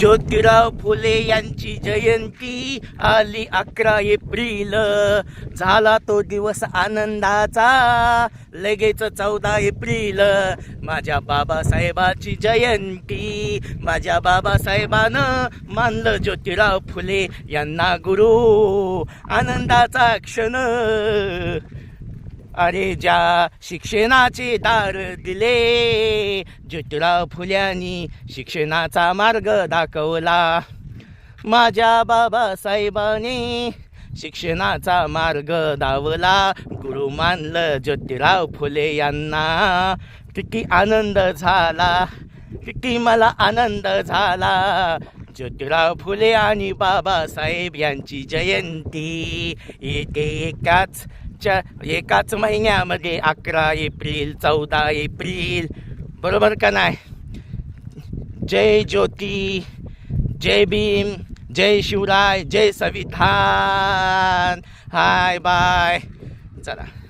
ज्योतिराव फुले यांची जयंती आली 11 एप्रिल. झाला तो दिवस आनंदाचा लगेच 14 एप्रिल. माझ्या बाबासाहेबाची जयंती. माझ्या बाबासाहेबानं मानलं ज्योतिराव फुले यांना गुरु. आनंदाचा क्षण. अरे ज्या शिक्षणाचे दार दिले ज्योतिराव फुल्यांनी शिक्षणाचा मार्ग दाखवला. माझ्या बाबासाहेबांनी शिक्षणाचा मार्ग दावला. गुरु मानलं ज्योतिराव फुले यांना. किती आनंद झाला, किती मला आनंद झाला. ज्योतिराव फुले आणि बाबासाहेब यांची जयंती येते एकाच महिन्यामध्ये 11 एप्रिल 14 एप्रिल. बरोबर का नाही? जय ज्योती, जय भीम, जय शिवराय, जय संविधान. Hi bye. चला.